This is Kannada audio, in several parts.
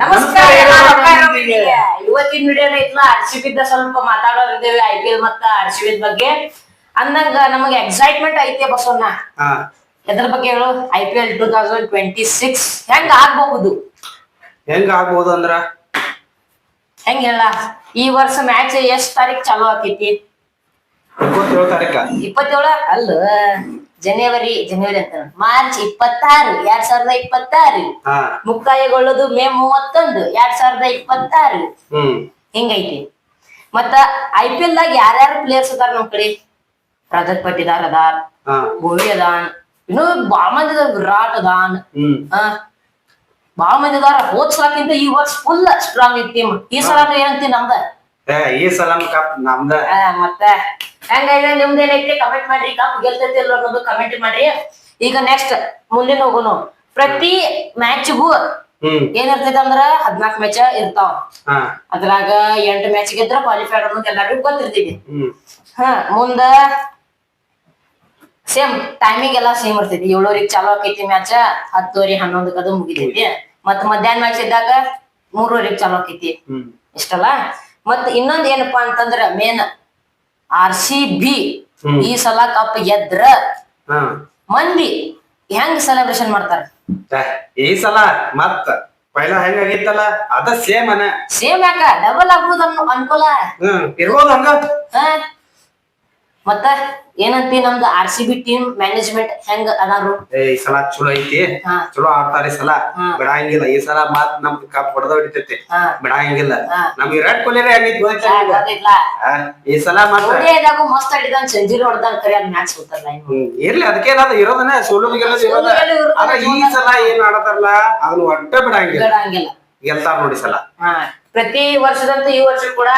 ನಮಸ್ಕಾರ ಇವತ್ತಿನ ವಿಡಿಯೋನ ಐತ್ಲಾ ಆರ್ಸಿಬಿ ಸ್ವಲ್ಪ ಮಾತಾಡೋರಿದ್ದೇವೆ IPL ಮತ್ತ ಆರ್ಸಿಬಿ ಬಗ್ಗೆ ಅಂದಂಗ ನಮಗೆ ಎಕ್ಸೈಟ್ಮೆಂಟ್ ಐತೆ ಬಸವಣ್ಣ. ಎದ್ರ ಬಗ್ಗೆ ಹೇಳು? IPL 2026 ಹೆಂಗ ಆಗ್ಬಹುದು ಅಂದ್ರ ಹೆಂಗ ಹೇಳ? ಈ ವರ್ಷ ಮ್ಯಾಚ್ ಎಷ್ಟ್ ತಾರೀಕ್ ಚಾಲು ಆಕೈತಿ? 27 ತಾರೀಕ. 27 ಅಲ್ಲ, ಜನವರಿ ಅಂತ ಮಾರ್ಚ್ 26 2026 ಮುಕ್ತಾಯಗೊಳ್ಳೋದು ಮೇ 31 2026 ಹಿಂಗೈತಿ. ಮತ್ತ IPL ದಾಗ ಯಾರ್ಯಾರು ಪ್ಲೇಯರ್ಸ್ ಅದಾರ ನಮ್ ಕಡೆ? ರಜತ್ ಪಟ್ಟಿದಾರ್ ಅದಾರ, ಕೊಹ್ಲಿ ಅದಾನ್, ಇನ್ನು ಬಾಳ ಮಂದಿ ಅದಾರ, ವಿರಾಟ್ ಅದಾನ್, ಬಾಳ ಮಂದಿ ಅದಾರ. ಹೋದ್ ಸಲಾಕ್ಕಿಂತ ಈ ವರ್ಷ ಫುಲ್ ಸ್ಟ್ರಾಂಗ್ ಐತಿ ಟೀಮ್. ಈ ಸಲ ಏನಂತಿ ನಮ್ದ? ಈ ಸಲ ಕಪ್ ನಮ್ದ. ಮತ್ತ ಹೆಂಗೈತೆ ನಿಮ್ದೇನೈತಿ ಕಮೆಂಟ್ ಮಾಡ್ರಿ. ಕಪ್ ಗೆಲ್ತೈತಿ ಇಲ್ಲ ಅನ್ನೋದು ಕಮೆಂಟ್ ಮಾಡ್ರಿ. ಈಗ ನೆಕ್ಸ್ಟ್ ಮುಂದಿನ ಹೋಗೋನು. ಪ್ರತಿ ಮ್ಯಾಚ್ಗೂ ಏನಿರ್ತೈತಿ ಅಂದ್ರ 14 ಮ್ಯಾಚ್ ಇರ್ತಾವ. ಅದ್ರಾಗ 8 ಮ್ಯಾಚ್ ಗೆದ್ರ ಕ್ವಾಲಿಫೈಡ್ ಅನ್ನೋದು ಎಲ್ಲರಿಗೂ ಗೊತ್ತಿರ್ತೈತಿ. ಮುಂದ ಸೇಮ್ ಟೈಮಿಂಗ್ ಎಲ್ಲಾ ಸೇಮ್ ಇರ್ತೈತಿ. 7:00 ಚಾಲು ಆಕೈತಿ ಮ್ಯಾಚ್, 10:00 11 ಅದು ಮುಗಿತೈತಿ. ಮತ್ ಮಧ್ಯಾಹ್ನ ಮ್ಯಾಚ್ ಇದ್ದಾಗ 3:00 ಚಾಲು ಆಕೈತಿ. ಇಷ್ಟಲ್ಲ. ಮತ್ ಇನ್ನೊಂದ್ ಏನಪ್ಪಾ ಅಂತಂದ್ರ ಮೇನ್ RCB ಈ ಸಲ ಕಪ್ ಗೆದ್ರ ಮಂದಿ ಹೆಂಗ್ ಸೆಲೆಬ್ರೇಷನ್ ಮಾಡ್ತಾರ? ಈ ಸಲ ಮತ್ತ ಪೈಲ ಹೆಂಗಾಗಿತ್ತಲ್ಲ ಅದ ಸೇಮ್ ಯಾಕ ಡಬಲ್ ಆಗ್ಬೋದು ಅನ್ಕೋಲ ಇರ್ಬೋದು ಹಂಗ. ಮತ್ತ ಏನಂತಿ ನಮ್ದು RCB ಟೀಮ್ ಮ್ಯಾನೇಜ್ಮೆಂಟ್ ಹೆಂಗ ಅದಾರು? ಈ ಸಲ ಚಲೋ ಐತಿ, ಚಲೋ ಆಡ್ತಾರ. ಈ ಸಲ ಬಿಡಂಗಿಲ್ಲ. ಈ ಸಲ ಮತ್ ನಮ್ದು ಕಪ್ ಹೊಡೆದ ಹೊಡಿತೈತಿ, ಬಿಡಂಗಿಲ್ಲ. ನಮ್ಗೆ ವಿರಾಟ್ ಕೊಹ್ಲಿ ಆಗೈತಿ ಈ ಸಲ. ಮತ್ತೆ ಮಸ್ತ್ ಆಡಿದಾನ್, ಸೆಂಚುರಿ ಹೊಡೆದಾನ್. ಕರೆ ಅದ್ ಮ್ಯಾಚ್ ಸೋತಾರಲ್ಲ. ಇರ್ಲಿ, ಅದಕ್ಕೇನಾದ ಇರೋದನ್ನ ಸೋಲೋದು ಗೆಲ್ಲೋದು ಇರೋದ. ಆದ್ರೆ ಈ ಸಲ ಏನ್ ಆಡತಾರಲ್ಲ ಅದನ್ನ ಒಟ್ಟ ಬಿಡಂಗಿಲ್ಲ, ಗೆಲ್ತಾರ ನೋಡಿ ಸಲ. ಪ್ರತಿ ವರ್ಷದಂತೂ ಈ ವರ್ಷ ಕೂಡ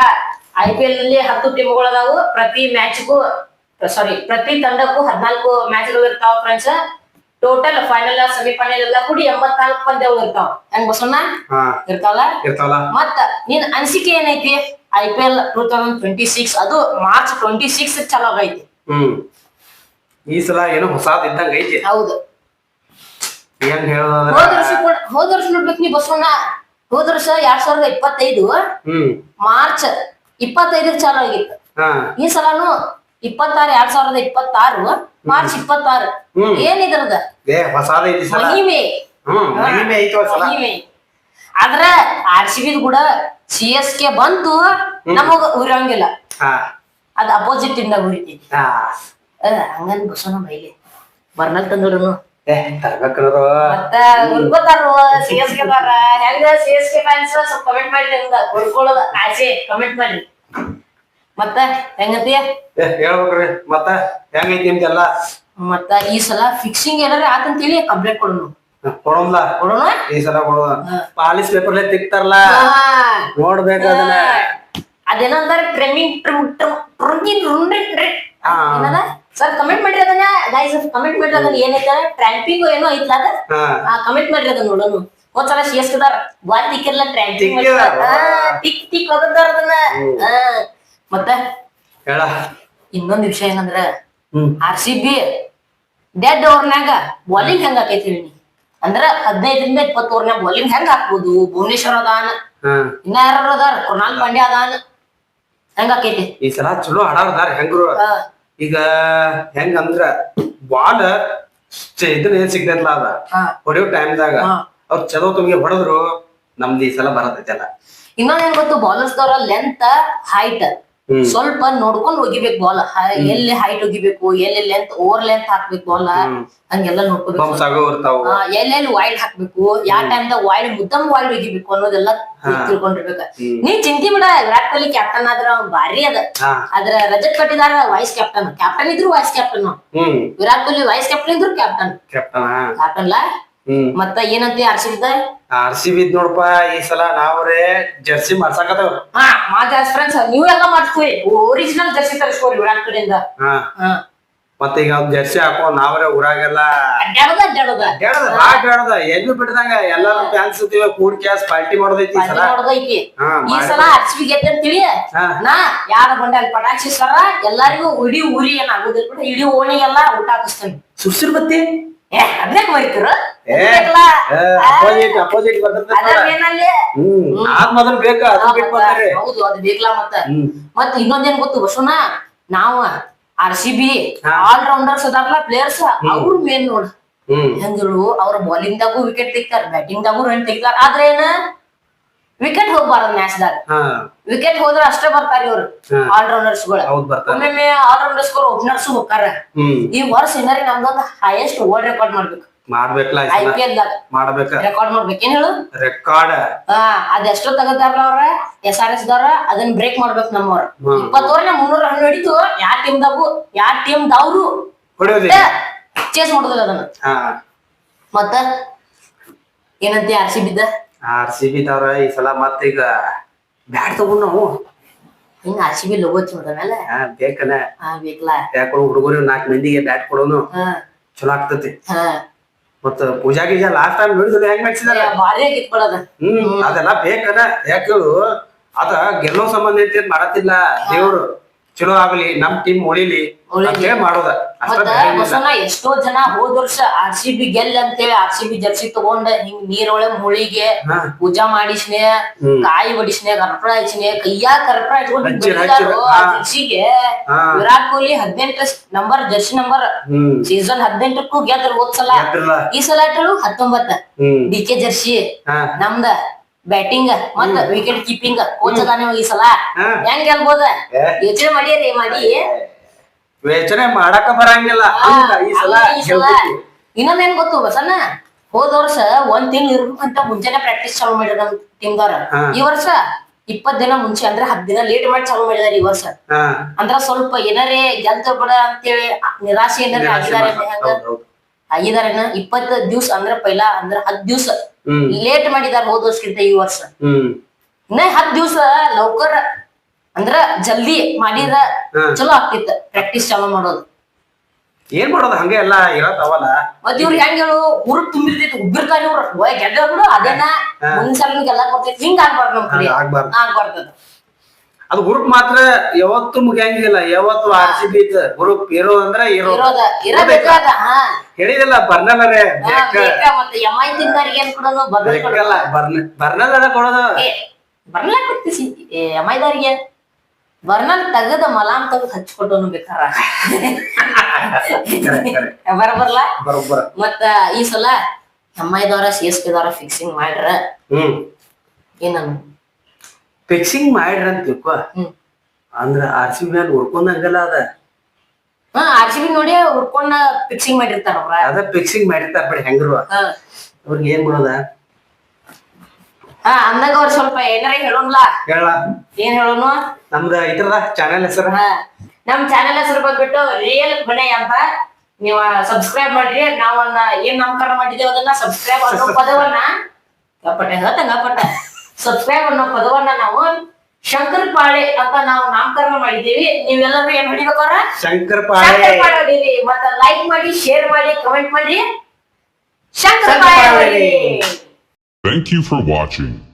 IPL ನಲ್ಲಿ 10 ಟೀಮ್ಗಳು ಅದಾವು. ಪ್ರತಿ ತಂಡಕ್ಕೂ 14 ಮ್ಯಾಚ್ಗಳು ಇರ್ತಾವ ಫ್ರೆಂಡ್ಸ್. ಟೋಟಲ್ ಫೈನಲ್ ಸೆಮಿಫೈನಲ್ ಎಲ್ಲ ಕೂಡಿ 84 ಪಂದ್ಯಗಳು ಇರ್ತಾವ. ಹೆಂಗ್ ಬಸವಣ್ಣ? ಇರ್ತಾವಲ್ಲ. ಮತ್ತ ನಿನ್ ಅನಿಸಿಕೆ ಏನೈತಿ? IPL 2026 ಅದು ಮಾರ್ಚ್ 26 ಚಾಲು ಆಗೈತಿ. ಈ ಸಲ ಏನೋ ಹೊಸಾದ್ ಇದ್ದಂಗ ಐತಿ. ಹೌದು. ಏನ್ ಹೇಳೋದ? ಹೋದ ವರ್ಷ ನೋಡ್ಬೇಕು ನೀ ಬಸವಣ್ಣ. ಹೋದ ವರ್ಷ 2025 ಮಾರ್ಚ್ 25 ಚಾಲು ಆಗಿತ್ತು. ಈ ಸಲಾನು 26 2026 ಮಾರ್ಚ್ 26 ಏನಿದ್ರದ ಮಹಿಮೆ. ಆದ್ರ RCB ಕೂಡ CSK ಬಂತು ನಮಗ ಉರಿಯಂಗಿಲ್ಲ, ಅದ ಅಪೋಸಿಟ್ ಇಂದ ಉರಿತೈತಿ. ಹಂಗನ್ ಬಸವಣ್ಣ ಬೈಲಿ ಬರ್ನಲ್ ತಂದ್ರು ಮತ್ತ ಉರ್ಕೋತಾರು CSK ಬಾರ. ಹೆಂಗ CSK ಫ್ಯಾನ್ಸ್ ಸ್ವಲ್ಪ ಕಮೆಂಟ್ ಮಾಡ್ರಿ, ಉಳ್ಕೊಳ್ಳೋದ ಆಸೆ ಕಮೆಂಟ್ ಮಾಡ್ರಿ. ಮತ್ತ ಹೆಂಗಂತೀಯ ಹೇಳ್ಬೇಕ್ರಿ? ಮತ್ತ ಹೆಂಗೈತಿ ನಿಮ್ದೆಲ್ಲ? ಮತ್ತ ಈ ಸಲ ಫಿಕ್ಸಿಂಗ್ ಏನಾರ ಆತಂತೇಳಿ ಕಂಪ್ಲೇಂಟ್ ಕೊಡೋಣ. ಈ ಸಲ ಕೊಡೋಣ. ಪಾಲಿಸ್ ಪೇಪರ್ಲೆ ತಿಕ್ತಾರಲ್ಲ, ನೋಡ್ಬೇಕು ಅದನ್ನ. ಅದೇನಂತಾರ ಟ್ರೆಮಿಂಗ್ ಸರ್ ಕಮೆಂಟ್ ಮಾಡ್ರಿ ಅದನ್ನ. ಗೈಸ್ ಕಮೆಂಟ್ ಮಾಡ್ರಿ ಅದನ್ನ. ಏನೈತ ಟ್ರ್ಯಾಂಪಿಂಗ್ ಏನೋ ಐತ್ಲ ಅದ, ಕಮೆಂಟ್ ಮಾಡ್ರಿ ಅದನ್ನ ನೋಡೋಣ. ಒಂದ್ಸಲ CSK ಬಾಲ್ ತಿಕ್ಕಿರ್ಲ ಟ್ರ್ಯಾಂಪಿಂಗ್ ಟಿಕ್ ಹೋಗದಾರ ಅದನ್ನ. ಮತ್ತ ಇನ್ನೊಂದ್ ವಿಷಯ ಏನಂದ್ರ RCB ಡೆಡ್ ಓವರ್ನ್ಯಾಗ ಬಾಲಿಂಗ್ ಹೆಂಗ್ ಆಕೈತಿ ಹೇಳಿ? ಅಂದ್ರ 15ರಿಂದ 20 ಓವರ್ನ್ಯಾಗ ಬಾಲಿಂಗ್ ಹೆಂಗ್ ಹಾಕ್ಬೋದು? ಭುವನೇಶ್ವರ್ ಅದಾನ, ಇನ್ನ ಯಾರು ಅದಾರ, ಕೃಣಾಲ್ ಪಾಂಡ್ಯ ಅದಾನ. ಹೆಂಗ್ ಆಕೈತಿ ಈ ಸಲ? ಚಲೋ ಆಡಾರ್ದಾರ. ಹೆಂಗ್ರು ಈಗ ಹೆಂಗಂದ್ರ ಬಾಲ್ ಇದನ್ನ ಏನ್ ಸಿಗ್ತೈತ್ಲ ಅದ ಹೊಡೆಯೋ ಟೈಮ್ದಾಗ ಅವ್ರ ಚಲೋ ತುಮ್ಗೆ ಹೊಡೆದ್ರು ನಮ್ದು ಈ ಸಲ ಬರತೈತಲ್ಲ. ಇನ್ನೊಂದೇನ್ ಗೊತ್ತು? ಬಾಲರ್ಸ್ ದವ್ರ ಲೆಂತ್ ಹೈಟ್ ಸ್ವಲ್ಪ ನೋಡ್ಕೊಂಡ್ ಹೋಗಿಬೇಕು. ಬಾಲ್ ಎಲ್ಲಿ ಹೈಟ್ ಹೋಗಿಬೇಕು, ಎಲ್ಲಿ ಲೆಂತ್ ಓವರ್ ಲೆಂತ್ ಹಾಕ್ಬೇಕು ಬಾಲ್, ಹಂಗೆಲ್ಲ ನೋಡ್ಕೋಬೇಕು. ಎಲ್ಲೆಲ್ಲಿ ವೈಡ್ ಹಾಕ್ಬೇಕು, ಯಾವ ಟೈಮ್ದಾಗ ವೈಡ್ ಮುದ್ದಮ್ ವೈಡ್ ಹೋಗಿಬೇಕು ಅನ್ನೋದೆಲ್ಲ ತಿಳ್ಕೊಂಡಿರ್ಬೇಕ. ನೀ ಚಿಂತಿ ಬಿಡ, ವಿರಾಟ್ ಕೊಹ್ಲಿ ಕ್ಯಾಪ್ಟನ್ ಆದ್ರ ಭಾರಿ ಅದ. ಆದ್ರ ರಜತ್ ಪಟ್ಟಿದಾರ ವೈಸ್ ಕ್ಯಾಪ್ಟನ್ ಇದ್ರು vice captain. Virat Kohli vice captain ಇದ್ರು ಕ್ಯಾಪ್ಟನ್. ಮತ್ತ ಏನಂತ RCB ನೋಡಪ್ಪ ಈ ಸಲ ನಾವ್ರೆ ಜರ್ಸಿ ಮಾಡ್ಸಾಕತ್ತೇವ. ಫ್ರೆಂಡ್ಸ್ ನೀವೆಲ್ಲ ಮಾಡ್ತೀವಿ, ಒರಿಜಿನಲ್ ಜರ್ಸಿ ತರಿಸ್ಕೋರಿ ವಿರಾಟ್ ಕಡೆಯಿಂದ. ಮತ್ತ ಈಗ ಜರ್ಸಿ ಹಾಕೋ ನಾವ್ರೆ ಊರಾಗೆಲ್ಲ ಅಡ್ಡಾಡೋದ ಎಲ್ಲಿ ಬಿಟ್ಟದಂಗ ಎಲ್ಲಾರು ಫ್ಯಾನ್ಸ್ ಕೂಡ್ ಕ್ಯಾಸ್ ಪಾರ್ಟಿ ಮಾಡೋದೈತಿ. ಈ ಸಲ RCB ಗೆದ್ದಂತೀವಿ ನಾ ಯಾರ ಬಂಡ ಅಲ್ಲಿ ಪಟಾಕ್ಷಿಸ್ತಾರ ಎಲ್ಲಾರಿಗೂ ಇಡೀ ಊರಿ ಏನ್ ಆಗೋದಿಲ್ಲ ಬಿಡ, ಇಡೀ ಓಣಿಗೆಲ್ಲ ಊಟ ಹಾಕಿಸ್ತೇನೆ. ಸುರ್ಸಿರ್ ಬತ್ತಿ ಅದಕ್ಕೆ ಮರಿತಿರ ಅಪೋಸಿಟ್ ಬರ್ತದ ಅದ್ರ ಏನಲ್ಲಿ ಆದ್ ಮೊದಲು ಬೇಕಾ ಅದು ಬಿಟ್ಟು ಬರ್ತಾರೆ ಹೌದು ಅದು ಬೇಕಲ್ಲ ಮತ್ತ ಇನ್ನೊಂದೇನ್ ಗೊತ್ತು ಬಸವಣ್ಣ ನಾವ RCB ಆಲ್ ರೌಂಡರ್ಸ್ ಅದಾರಲ್ಲ ಪ್ಲೇಯರ್ಸ್ ಅವ್ರ ಮೇನ್ ನೋಡ್ ಹೆಂಗಿರು ಅವ್ರ ಬೌಲಿಂಗ್ ದಾಗೂ ವಿಕೆಟ್ ತೆಗಿತಾರ ಬ್ಯಾಟಿಂಗ್ ದಾಗೂ ರನ್ ತೆಗಿತಾರ ಆದ್ರೆ ಏನ ವಿಕೆಟ್ ಹೋಗ್ಬಾರ್ದು ಮ್ಯಾಚ್ ದಾಗ ವಿಕೆಟ್ ಹೋದ್ರ ಅಷ್ಟೇ ಬರ್ತಾರ ಇವ್ರು ಆಲ್ ರೌಂಡರ್ಸ್ ಗಳು ಒಮ್ಮೆ ಆಲ್ ರೌಂಡರ್ಸ್ ಓಪನರ್ಸ್ ಹೋಗ್ತಾರ ಈ ವರ್ಷ ಏನಾರಿ ನಮ್ದೊಂದು ಹೈಯೆಸ್ಟ್ ವರ್ಲ್ಡ್ ರೆಕಾರ್ಡ್ ಮಾಡ್ಬೇಕಲ್ಲ IPL ದಾಗ ರೆಕಾರ್ಡ್ ಮಾಡ್ಬೇಕು ಏನ್ ಹೇಳು ರೆಕಾರ್ಡ್ ಅದೆಷ್ಟೋ ತಗದಾರಲ್ಲ ಅವ್ರ SRS ದವ್ರ ಅದನ್ನ ಬ್ರೇಕ್ ಮಾಡ್ಬೇಕು ನಮ್ಮವ್ರ 20 ಓವರ್ 300 ರನ್ ಹೊಡಿತು ಯಾವ ಟೀಮ್ ದವ್ರು ಚೇಸ್ ಮಾಡೋದಿಲ್ಲ ಅದನ್ನ ಮತ್ತ ಏನಂತೆ RCB ದವ್ರ ಈ ಸಲ ಮತ್ತ ಈಗ ಬ್ಯಾಟ್ ತಗೊಂಡ್ ನಾವು ಹಿಂಗ RCB ಲೋಗೋ ಮೇಲೆ ಬೇಕಲ್ಲ ಬೇಕಲ್ಲ ಯಾಕೋ ಹುಡುಗರು 4 ಮಂದಿಗೆ ಬ್ಯಾಟ್ ಕೊಡೋನು ಚಲೋ ಆಗ್ತತಿ ಮತ್ತ ಪೂಜಾ ಗೀಜಾ ಲಾಸ್ಟ್ ಟೈಮ್ ನೋಡಿದ್ರೆ ಹೆಂಗ್ ಮಾಡ್ಸಿದಾರ ಭಾರಿ ಆಗಿತ್ಕೊಳ್ಳೋದ ಅದೆಲ್ಲ ಬೇಕನ ಯಾಕೇಳು ಅದ ಗೆಲ್ಲೋ ಸಂಬಂಧ ಐತಿ ಮಾಡತ್ತಿಲ್ಲ ದೇವ್ರು ಚಲೋ ಆಗ್ಲಿ ನಮ್ ಟೀಮ್ ಉಳಿಲಿ ಮಾಡೋದ ಎಷ್ಟೋ ಜನ ಹೋದ ವರ್ಷ RCB ಗೆಲ್ಲ ಅಂತೇಳಿ RCB ಜರ್ಸಿ ತಗೊಂಡ ಹಿಂಗ್ ನೀರೊಳಗೆ ಮುಳಿಗೆ ಪೂಜಾ ಮಾಡಿಸ್ನೆ ಕಾಯಿ ಬಡಿಸ್ನೆ ಕರ್ಪೂರ ಹಚ್ಚಿನೆ ಕೈಯಾಗ ಕರ್ಪೂರ ಇಟ್ಕೊಂಡು ಜರ್ಸಿಗೆ Virat Kohli 18 number jersey number season 18ಕ್ಕೂ ಗೆದ್ರ ಹೋದ್ಸಲ ಈ ಸಲ 19 DK ಜರ್ಸಿ ನಮ್ದ ಬ್ಯಾಟಿಂಗ್ ಮತ್ತ ವಿಕೆಟ್ ಕೀಪಿಂಗ್ ಕೋಚ್ ಅದಾನೆ ಈ ಸಲ ಹೆಂಗ್ ಗೆಲ್ಬೋದ ಯೋಚನೆ ಮಾಡಿ ಯೋಚನೆ ಮಾಡಕ ಬರಂಗಿಲ್ಲ ಈ ಸಲ ಇನ್ನೊಂದೇನ್ ಗೊತ್ತು ಬಸಣ್ಣ ಹೋದ ವರ್ಷ 1 ತಿಂಗಳು ಇರ್ಬೇಕಂತ ಮುಂಚೆನೆ ಪ್ರಾಕ್ಟೀಸ್ ಚಾಲೂ ಮಾಡಿದ ನಮ್ ಟೀಮ್ ದವ್ರ ಈ ವರ್ಷ 20 ದಿನ ಮುಂಚೆ ಅಂದ್ರೆ 10 ದಿನ ಲೇಟ್ ಮಾಡಿ ಚಾಲೂ ಮಾಡಿದಾರೆ ಈ ವರ್ಷ ಅಂದ್ರ ಸ್ವಲ್ಪ ಏನಾರೇ ಗೆಲ್ತ ಬಿಡ ಅಂತೇಳಿ ನಿರಾಶೆ ಏನಾರೇ ಆಗಿದಾರೇನ 20 ದಿವ್ಸ ಅಂದ್ರ ಪೈಲಾ ಅಂದ್ರ 10 ದಿವ್ಸ ಲೇಟ್ ಮಾಡಿದಾರ ಹೋದ ವರ್ಷಕ್ಕಿಂತ ಈ ವರ್ಷ ಇನ್ನ 10 ದಿವ್ಸ ಲೌಕರ್ ಅಂದ್ರ ಜಲ್ದಿ ಮಾಡಿದ್ರ ಚಲೋ ಆಗ್ತಿತ್ತ ಪ್ರಾಕ್ಟೀಸ್ ಚಾಲೂ ಮಾಡೋದು ಏನ್ ಮಾಡೋದು ಹಂಗೆ ಎಲ್ಲಾ ಇರತ್ತವಲ್ಲ ಮತ್ ಇವ್ರ ಹೆಂಗ ಹೇಳು ಊರ್ ತುಂಬಿರ್ತೈತಿ ಉಬ್ಬಿರ್ತಾರ ಇವ್ರ ಗೆದ್ದ ಬಿಡು ಅದನ್ನ ಮುಂದ್ಸಲ ಗೆಲ್ಲಕ್ ಬರ್ತೈತಿ ಹಿಂಗ ಆಗ್ಬಾರ್ದು ನಮ್ ಕಡೆ ಆಗ್ಬಾರ್ದು ಅದು ಗ್ರೂಪ್ ಮಾತ್ರ ಯಾವತ್ತು ಮುಗಿಯಂಗಿಲ್ಲ ಯಾವತ್ತು RCB ಗ್ರೂಪ್ ಇರೋ ಅಂದ್ರೆ ಹೇಳಿದಲ್ಲ ಬರ್ನಲ್ಲರೇ ಮತ್ತೆ MI ತಿಂದಾರಿಗೆ ಏನ್ ಕೊಡೋದು ಬರ್ನಲ್ಲ ಕೊಡೋದು ಬರ್ನಲ್ಲ ಕೊಡ್ತೀಸಿ MI ದಾರಿಗೆ ಬರ್ನಲ್ ತೆಗದ ಮಲಾಮ್ ತೆಗದ್ ಹಚ್ಕೊಟ್ಟನು ಬೇಕಾರ ಬರಬರ್ಲ ಮತ್ತ ಈ ಸಲ MI ದವ್ರ CSK ದವ್ರ ಫಿಕ್ಸಿಂಗ್ ಮಾಡ್ರ ಏನನ್ನು ಫಿಕ್ಸಿಂಗ್ ಮಾಡ್ರ ಅಂತ ತಿಳ್ಕೊ ಅಂದ್ರ RCB ಮ್ಯಾಲ ಉಳ್ಕೊಂಡಂಗಲ್ಲ ಅದ RCB ನೋಡಿ ಉಳ್ಕೊಂಡ ಫಿಕ್ಸಿಂಗ್ ಮಾಡಿರ್ತಾರ ಅವ್ರ ಅದ ಫಿಕ್ಸಿಂಗ್ ಮಾಡಿರ್ತಾರ ಬಿಡಿ ಹೆಂಗರು ಅವ್ರಿಗೆ ಏನ್ ಮಾಡೋದ ಅಂದಾಗ ಅವ್ರ ಸ್ವಲ್ಪ ಏನಾರ ಹೇಳೋನ್ಲ ಏನ್ ಹೇಳೋನು ನಮ್ದ ಇದ್ರದ ಚಾನೆಲ್ ಹೆಸರು ನಮ್ ಚಾನೆಲ್ ಹೆಸರು ಬಂದ್ಬಿಟ್ಟು ರಿಯಲ್ ವಿನಯ್ ಅಂತ ನೀವ ಸಬ್ಸ್ಕ್ರೈಬ್ ಮಾಡ್ರಿ ನಾವನ್ನ ಏನ್ ನಾಮಕರಣ ಮಾಡಿದೇವ ಅದನ್ನ ಸಬ್ಸ್ಕ್ರೈಬ್ ಅನ್ನೋ ಪದವನ್ನ ಗಪ್ಪಟ ಸಬ್ಸ್ಕ್ರೈಬ್ ಅನ್ನೋ ಪದವನ್ನ ನಾವು ಶಂಕರ್ ಪಾಳೆ ಅಂತ ನಾವು ನಾಮಕರಣ ಮಾಡಿದೀವಿ ನೀವೆಲ್ಲರೂ ಏನ್ ಹೊಡಿಬೇಕಾರ ಶಂಕರ್ ಪಾಳೆ ಹೊಡೀರಿ ಮತ್ತ ಲೈಕ್ ಮಾಡಿ ಶೇರ್ ಮಾಡಿ ಕಮೆಂಟ್ ಮಾಡಿ Shankar ಪಾಳೆ ಹೊಡೀರಿ. Thank you for watching.